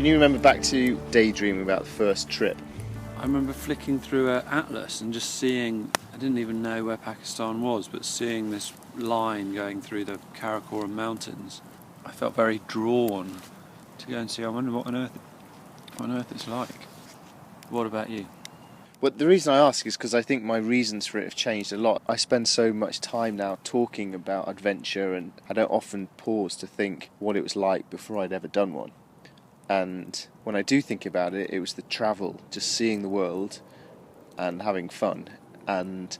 Can you remember back to daydreaming about the first trip? I remember flicking through an atlas and just seeing, I didn't even know where Pakistan was, but seeing this line going through the Karakoram Mountains, I felt very drawn to go and see. I wonder what on earth it's like. What about you? Well, the reason I ask is because I think my reasons for it have changed a lot. I spend so much time now talking about adventure, and I don't often pause to think what it was like before I'd ever done one. And when I do think about it, it was the travel, just seeing the world and having fun. And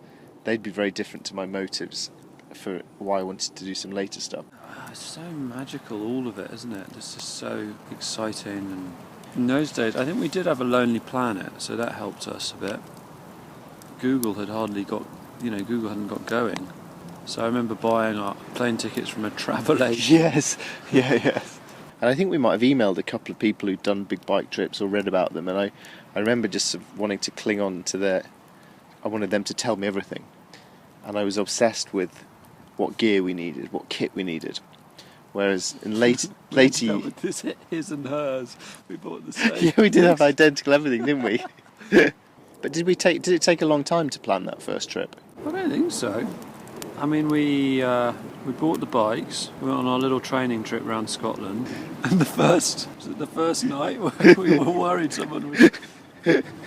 they'd be very different to my motives for why I wanted to do some later stuff. It's so magical, all of it, isn't it? It's just so exciting. And in those days, I think we did have a Lonely Planet, so that helped us a bit. Google hadn't got going. So I remember buying our plane tickets from a travel agent. Yes. And I think we might have emailed a couple of people who'd done big bike trips or read about them, and I remember just sort of wanting to cling on to I wanted them to tell me everything. And I was obsessed with what gear we needed, what kit we needed. Whereas in later This his and hers, we bought the same. Yeah, we did have identical everything, didn't we? But did it take a long time to plan that first trip? I don't think so. I mean, we bought the bikes. We went on our little training trip around Scotland, and the first night we were worried someone would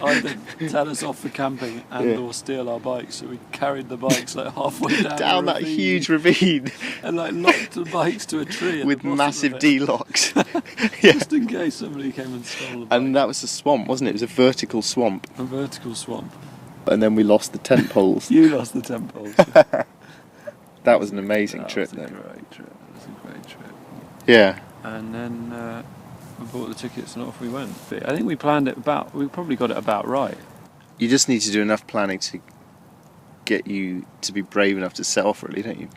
either tell us off for camping or steal our bikes. So we carried the bikes like halfway down that huge ravine and like locked the bikes to a tree with massive D-locks, just in case somebody came and stole the bike. And that was a swamp, wasn't it? It was a vertical swamp. A vertical swamp. And then we lost the tent poles. You lost the tent poles. That was an amazing trip. That was a great trip. Yeah. And then we bought the tickets and off we went. I think we planned it we probably got it about right. You just need to do enough planning to get you to be brave enough to set off, really, don't you?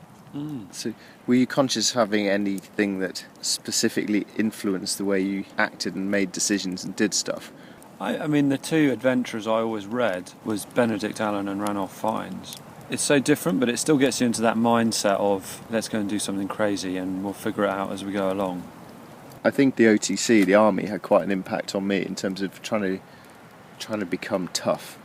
So, were you conscious of having anything that specifically influenced the way you acted and made decisions and did stuff? I mean, the two adventurers I always read was Benedict Allen and Ranulph Fiennes. It's so different, but it still gets you into that mindset of let's go and do something crazy and we'll figure it out as we go along. I think the OTC, the army, had quite an impact on me in terms of trying to become tough.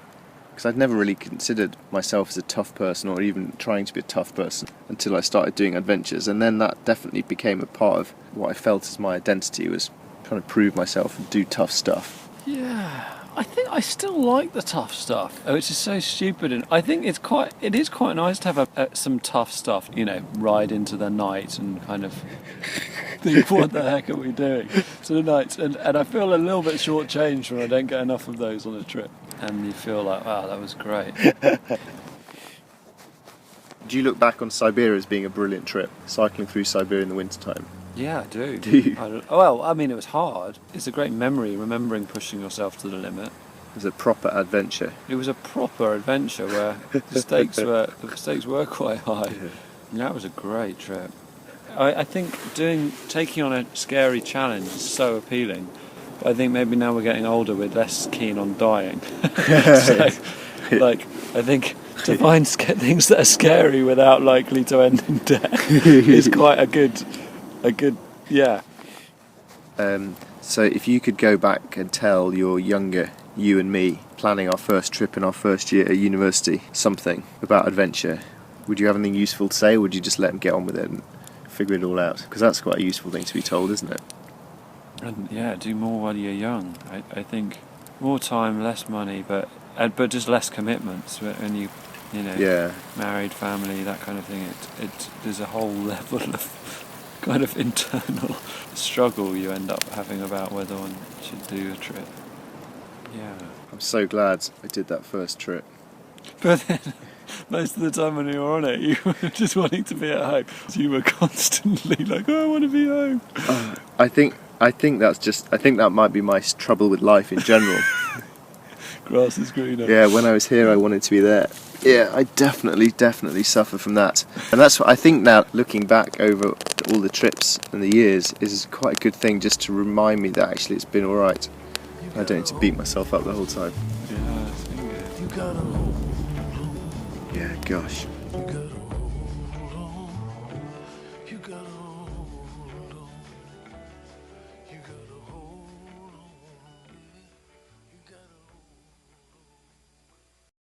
Because I'd never really considered myself as a tough person or even trying to be a tough person until I started doing adventures. And then that definitely became a part of what I felt as my identity, was trying to prove myself and do tough stuff. Yeah, I think I still like the tough stuff, which is so stupid. And I think it is quite nice to have some tough stuff, ride into the night and kind of think, what the heck are we doing to the night? And I feel a little bit shortchanged when I don't get enough of those on a trip. And you feel like, wow, that was great. Do you look back on Siberia as being a brilliant trip, cycling through Siberia in the wintertime? Yeah, I do. Do you? Well, I mean, it was hard. It's a great memory, remembering pushing yourself to the limit. It was a proper adventure. It was a proper adventure where the stakes were quite high. Yeah. And that was a great trip. I think taking on a scary challenge is so appealing. But I think maybe now we're getting older, we're less keen on dying. So, I think to find things that are scary without likely to end in death is quite a good, yeah. So if you could go back and tell your younger you and me, planning our first trip in our first year at university, something about adventure, would you have anything useful to say, or would you just let them get on with it and figure it all out? Because that's quite a useful thing to be told, isn't it? And yeah, do more while you're young. I think more time, less money, but just less commitments. When you married, family, that kind of thing. There's a whole level of kind of internal struggle you end up having about whether one should do a trip. Yeah. I'm so glad I did that first trip. But then, most of the time when you were on it, you were just wanting to be at home. So you were constantly like, oh, I want to be home. I think that might be my trouble with life in general. Grass is greener. Yeah, when I was here, I wanted to be there. Yeah, I definitely suffer from that. And that's what I think now, looking back over all the trips and the years, is quite a good thing, just to remind me that actually it's been alright. I don't need to beat myself up the whole time. Yeah, it's been good. Yeah, gosh.